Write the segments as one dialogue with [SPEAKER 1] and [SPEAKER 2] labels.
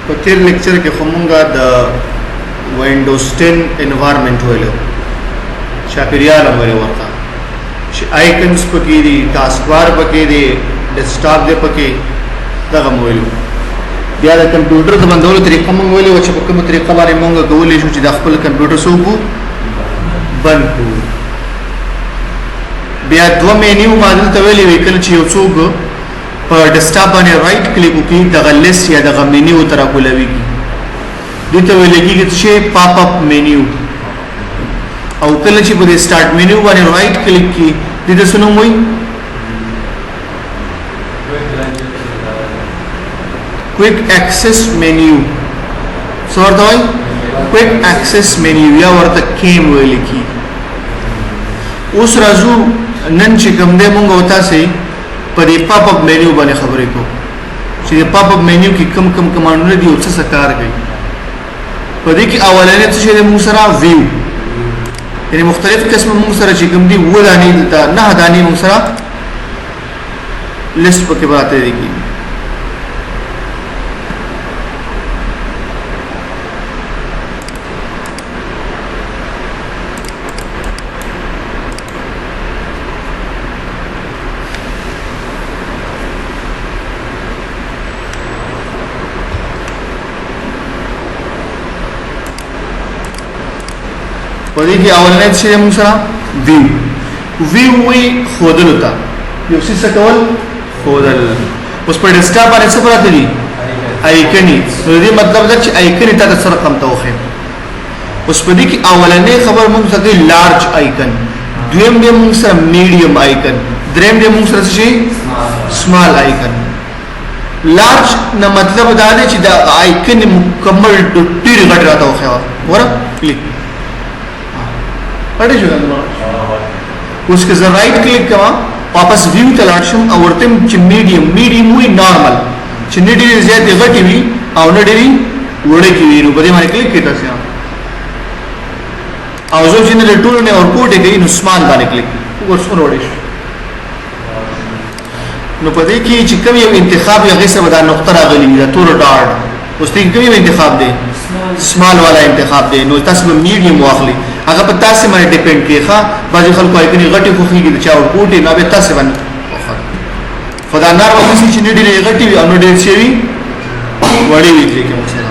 [SPEAKER 1] په تیر لیکچر کې خو مونږه د وینډوز 10 انوایرنمنت ویلو چاپیریال ویلو ورته چې آیکنز پکې دي ټاسک بار پکې دي ډیسکټاپ دې پکې دغه ویلو بیا د کمپیوټر د بندولو طریقه مونږ ویلو چې په کومه طریقه باندې مونږ کولای شو چې د خپل کمپیوټر سوکو بند کړو بیا دوه مینیو باندې ته ویلې وکړ چې یو څوک په ډیسکټاپ باندې رائټ کلیک وکړي د لیست یا د مینیو تر کولوي دته ویل کېږي چې پاپ اپ مینیو او کله چې په سٹارټ مینیو باندې رائټ کلیک کی دته سنو وای کوئک ایکسس مینیو څورته وای کوئک ایکسس مینیو یا ورته کیم ویل کی اوس راځو نن چې کوم دې مونږ وتا سي په دې پاپ اپ مینیو باندې خبرې کو چې پاپ اپ مینیو کې کم کمانډونه دي او څه کار کوي په دې کې اولنې څه شی د موږ سره ویو یعنی مختلف قسم موږ سره چې کوم دي و دانی د نه دانی موږ سره لیست پکې براته دي په دې کې اولنې چې موږ سره ویو وی خودل تا یو څه کول خودل اوس په ډیسکټاپ باندې څه پراته دي آیکنی نو دې مطلب دا چې آیکنی ته سره کم توخه اوس په دې کې اولنې خبر موږ سره لارج آیکن دویم دې موږ سره میډیم آیکن دریم دې موږ سره شي سمال آیکن لارج نه مطلب دا دی چې دا آیکن مکمل ډیر غټ راته وخه ور کلیک پڑھے شو اس کے ذرا رائٹ کلک کما واپس ویو ته لاړ شم او ورته چې میډیم وی نارمل چې نه ډیره زیاتې غټي وي او نه ډیره وړه کی وي نو په دې باندې کلیک کړئ تاسو او زه چې نه ټول نه ورکوټ کوي نو سمال باندې کلیک ورسره وړئ نو په دې کې چې کوم یو انتخاب یا غیسه ودا نقطه راغلي دا تور ډاټ اوس دې کوم یو انتخاب دی سمال والا انتخاب دی نو تاسو میډیم واخلي هغه په تاسو باندې ډیپند کیږي بعضی خلکو آیکنی غټي خوخيږي چې او ګوټي نه به تاسو باندې خدا نار وځي چې نه ډېرې غټي وي او نه ډېر شي وړي وي چې مثلا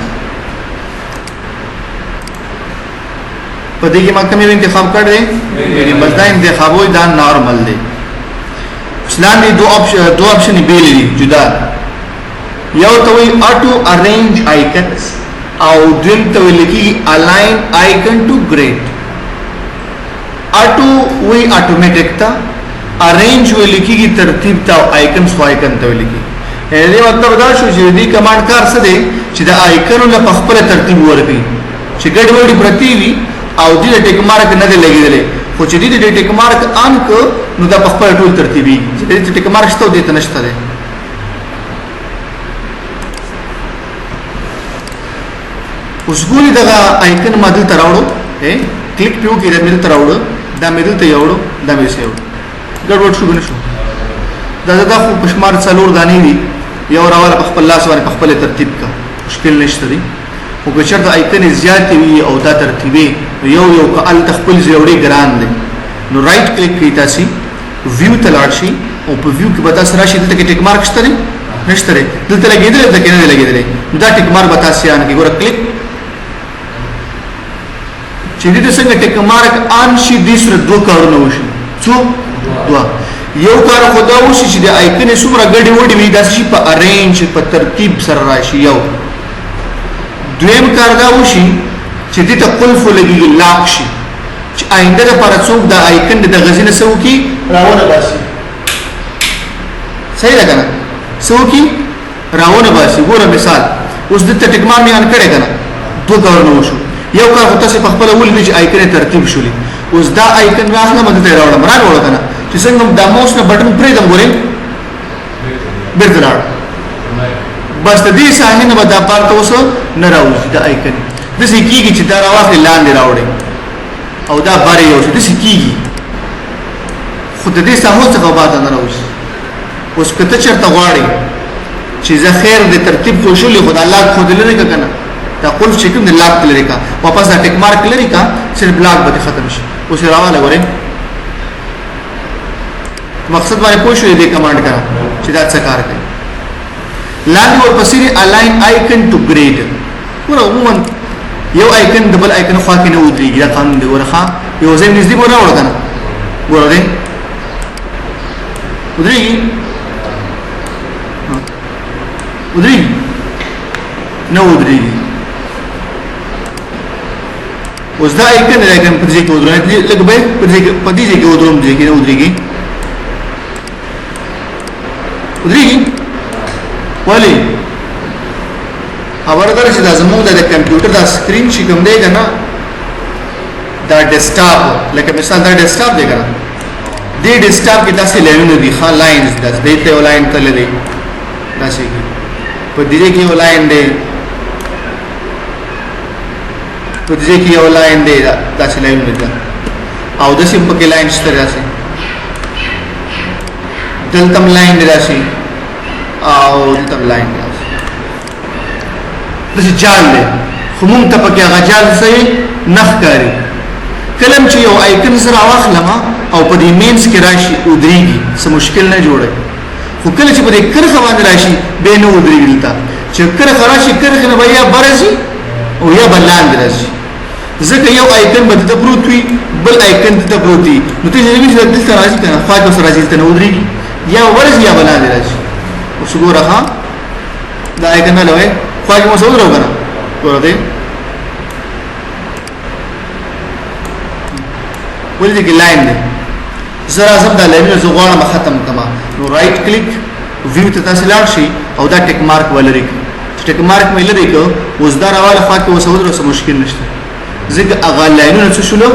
[SPEAKER 1] په دې کې ما کوم انتخاب کړی دی بس دا انتخاب وي دا نارمل دی اسلام دي دو آپشن بیل دي جدا یو ته وي اټو ارینج آیکنز او دویم ته ویل کېږي الاین آیکن ټو گریډ اټو وی اتوماتیک تا ارینج ویل کېږي ترتیب تا آیکنز خو آیکن ته ویل کېږي یعنی مطلب دا شو چې دې کمانډ کار څه دی چې د آیکنونو په خپل ترتیب ورکړي چې ګډوډي پرتی وي او دې ټیک مارک نه دی لګیدلې خو چې دې ټیک مارک ان کو نو دا په خپل ټول ترتیبي چې دې ټیک مارک شته دې ته نشته دی اوس ګوري دا آیکن ماده تراوړو کلیک پیو کې دا مې تراوړو دا مې ته یوړو دا مې سیو ګډوډ شو غنښو دا خو پښمار څلور دانی دي یو راواله په خپل لاس باندې په خپل ترتیب کا مشکل نشته دي او که چېرته آیکن زیات وي او دا ترتیبي یو کال تخپل زیوړي ګران دي نو رائټ کلیک کړئ تاسو ویو ته لاړ شي او په ویو کې به تاسو راشي دلته کې ټیک مارک شته نشته دلته لګیدل دلته کې نه لګیدل دا ټیک مارک به تاسو یان کې ګوره کلیک چې دې څنګه ټیک مارک ان شي د سره دوه کارونه وشي څو دوه یو کار خدا وشي چې د آیکن څومره ګډي وډي وي دا شي په ارینج په ترتیب سره راشي یو دویم کار دا وشي چې دې ته قلف لګي لاک شي چې آینده لپاره څوک د آیکن د غزینه سو کی راونه باسي صحیح ده کنه سو کی راونه باسي ګوره مثال اوس د ټیک مارک نه ان کړه کنه دوه کارونه وشو یو کار خو تاسو په خپل ولې چې آیکن ترتیب شولې اوس دا آیکن واخله مده ته راوړم راوړل کنه چې څنګه د ماوس نه بٹن پرې دم ګورې بیرته راړ بس د دې ساحې نه بدا پارته اوس نه راوځي د آیکن د څه کیږي چې دا راوخله لاندې راوړي او دا باري یو څه د څه کیږي خو د دې ساحو څخه بعد نه راوځي اوس کته چرته غواړي چې زه خیر د ترتیب خوشولې خدای الله خود لري کنه دا قلف چې کوم د لاک لري کا واپس دا ټیک مارک لري کا صرف بلاک به ختم شي اوس راواله غره مقصد باندې پوه شو دې کمانډ کرا چې دا څه کار کوي لاندې ورپسې الاین آیکن ټو ګریډ ورو عموما یو آیکن ډبل آیکن خوا کې نه ودرېږي دا قانون دی ورخه یو ځای نږدې مو راوړل کنه ورته ودرېږي ودرېږي نه ودرېږي اوس دا آیکن راګم په دې کې ودرېږي لکه به په دې کې ودرېږي نه ودرېږي ودرېږي ولی خبر در چې دا زموږ د کمپیوټر دا سکرین چې کوم دی کنه دا ډیسکټاپ لکه مثال دا ډیسکټاپ دی کنه دې ډیسکټاپ کې داسې لاینونه دي ښه لاینز دې ته لاین تللی دی داسې په دې کې یو لاین دی په دې کې یو لاین دی داسې لاینونه دي او داسې په کې لاین شته داسې دلته لاین دی داسې او دلته لاین دی داسې جال دی خو مونږ ته پکې هغه جال څه نخ کاري کلم چې یو آیکن سره واخلم او په دې مینس کې راشي ودرېږي څه مشکل نه جوړي خو کله چې په دې کرخه باندې راشي به نه ودرېږي دلته چې کرخه راشي کرخه نه بیا برسي او یا بلاند راشي ځکه یو آیکن به د پروت وي بل آیکن د پروت وي نو ته چې دلته راځي کنه فاجو سره راځي ته نه ودرېږي یا ورځي یا بلاند راشي اوس ګوره دا آیکن نه لوي فاجو مو سره وګورئ ورته ولې کې لاین دی زرا زم دا لاینونه زه غواړم ختم کما نو رائټ کلیک ویو ته تاسو لاړ شي او دا ټیک مارک ولري چې ټیک مارک مې لري کو اوس دا راواله خاطر وسود سره مشکل نشته ځکه اغه لاینونه څه شلو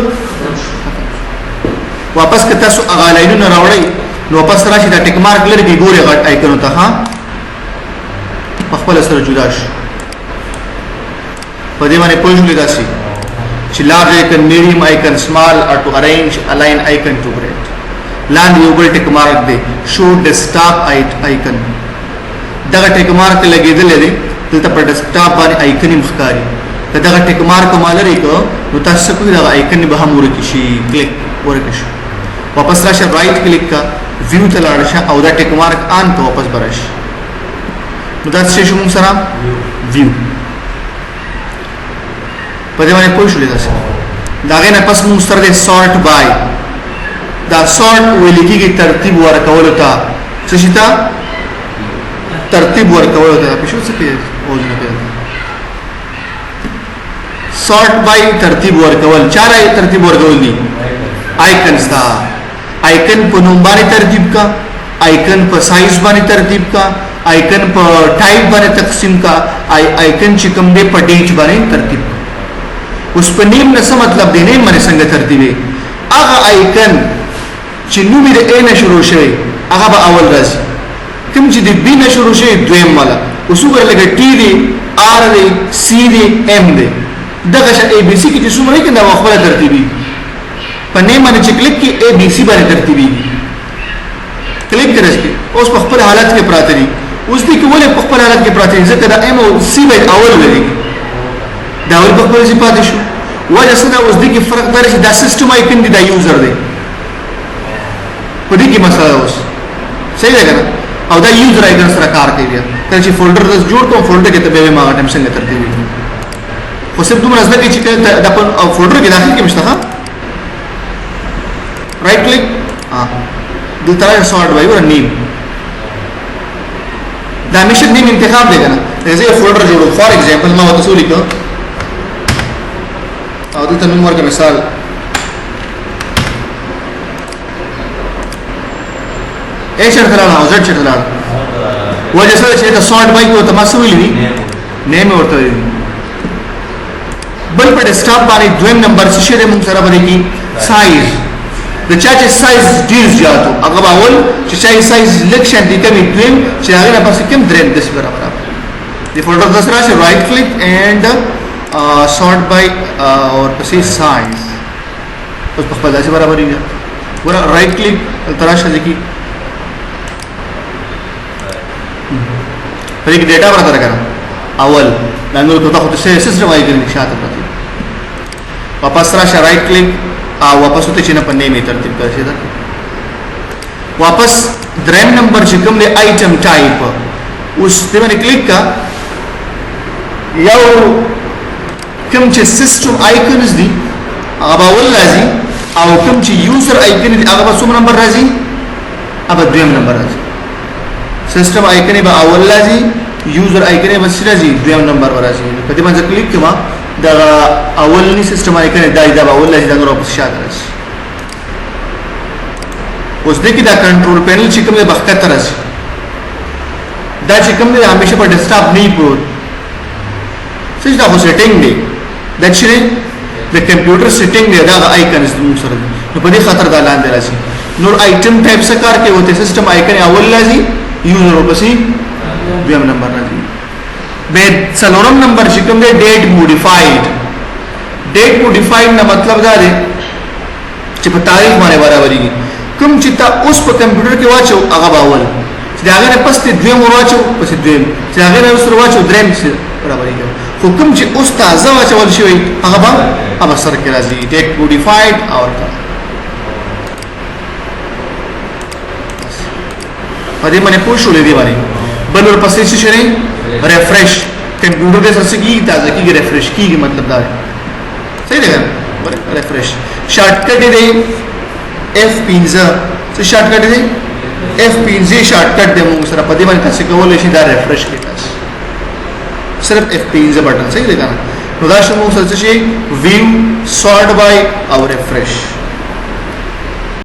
[SPEAKER 1] واپس که تاسو اغه لاینونه راوړی نو واپس راشي دا ټیک مارک لري کې ګوري غټ آیکن ته ها په خپل سره جدا شي په دې باندې پوه شو لګاسي large icon, medium icon, small or to arrange, align icon to grid. Land you will take mark de show desktop icon. Daga take mark lagi dile tilta per desktop bani icon imkhari. Daga take mark malari ko mutasakku daga icon ni bahamuri kishi click workish. Wapas rasha right click ka view tala rasha au da take mark on to wapas barash. Mudas shishum saram view. په دې باندې پوه شولې تاسو دا غینه پس موږ سره د سورټ بای دا سورټ ویلګي ترتیب ورکول ته څه شي ته ترتیب ورکول ته په شو څه کې اوځنه کوي سورټ بای ترتیب ورکول چاره ترتیب ورکول دي آیکنز دا آیکن په نوم باندې ترتیب کا آیکن په سایز باندې ترتیب کا آیکن په ټایپ باندې تقسیم کا آیکن چې کوم دی په ډیټ باندې ترتیب اوس په نیم نه څه مطلب دی نیم باندې څنګه ترتیبي هغه آیکن چې نوم یې د ا نه شروع شوی هغه به اول راځي کوم چې د بی نه شروع شوی دویم والا اوس وګورئ لکه ټي دی آر دی سی دی ام دی دغه ش ا بي سي کې چې څومره کې دا خپل ترتیبي په نیم باندې چې کلیک کې ا بي سي باندې ترتیبي کلیک کړئ اوس په خپل حالت کې پراته دي اوس دې کې ولې په خپل حالت کې پراته دي ځکه دا ام او سی به اول ولري دا اول په خپل ځای پاتې شو وجه څه دا اوس دې کې فرق دی چې دا سیستم آیکن دی دا یوزر دی په دې کې مسله اوس صحیح ده کنه او دا یوزر آیکن سره کار کوي بیا کله چې فولډر د جوړ کوم فولډر کې ته به ما ټیم څنګه ترتیبي خو صرف دومره ځکه چې دا په فولډر کې داخل کې مشته ها رائټ کلیک دلته سورټ وای ور نیم دا میشن نیم انتخاب دی کنه زه فولډر جوړو فار ایگزامپل ما وتاسو لیکو او دلته نوم ورکړم مثال اے شرط لاله او زد شرط لاله وجه سره چې دا سورټ وای کو تاسو ویلی نیم ورته بل په ډیسکټاپ باندې دویم نمبر څه شری موږ سره باندې کی سایز د چا چې سایز ډیر زیاتو هغه باول چې سایز لکشن دي کوي دویم چې هغه نه پس کوم دریم د برابر دی فولډر د سره رائټ کلیک اینڈ sort by اور پسې سایز اوس په خپل ځای برابر دی ور رائټ کلیک تراشه ځکه په دې کې ډیټا ورته راکنه اول دا نور ته خو ته سیستم آیکن شاته پاتې واپس راشه رائټ کلیک او واپس ته چې نه پنه می ترتیب کړئ دا واپس دریم نمبر چې کوم دی آیټم ټایپ اوس دې باندې کلیک کا یو کوم چې سیستم آیکنز دي هغه اول راځي او کوم چې یوزر آیکن دي هغه په څوم نمبر راځي هغه دویم نمبر راځي سیستم آیکن به اول راځي یوزر آیکن به راځي دویم نمبر راځي په دې باندې کلیک کما دا اولنی سیستم آیکن دا اول راځي دا نور په شاته راځي اوس دې کې دا کنټرول پینل چې کوم دی بختر راځي دا چې کوم دی همیشه په ډیسکټاپ نه پروت څه دا خو سیټینګ دی دا چې د کمپیوټر سیټینګ دی دا آیکنز موږ سره نو په دې خاطر دا لاندې راځي نور آیټم ټایپ څه کار کوي وته سیستم آیکن اول راځي یوزر ورپسې دویم نمبر راځي به څلورم نمبر چې کوم دی ډیټ موډیفاید نه مطلب دا دی چې په تاریخ باندې برابرېږي کوم چې تا اوس په کمپیوټر کې واچو هغه باول چې هغه نه پسته دویم واچو پس دویم چې هغه نه سره واچو دریم سره برابرېږي خو کوم چې اوس تازه واچول شوی هغه به سره کې راځي ډیټ موډیفاید او په دې باندې پوښولې دی باندې بل ورپسې څه شي ریفریش کمپیوټر دې سره کیږي تازه کیږي ریفریش کیږي مطلب دا دی صحیح دی ریفریش شارټ کټ دی F15 څه شارټ کټ دی F15 شارټ کټ دی موږ سره په دې باندې تاسو کولای شئ دا ریفریش کړئ صرف F15 بٹن صحیح دی کنه نو دا شمو سره شي ویو سورټ بای او ریفریش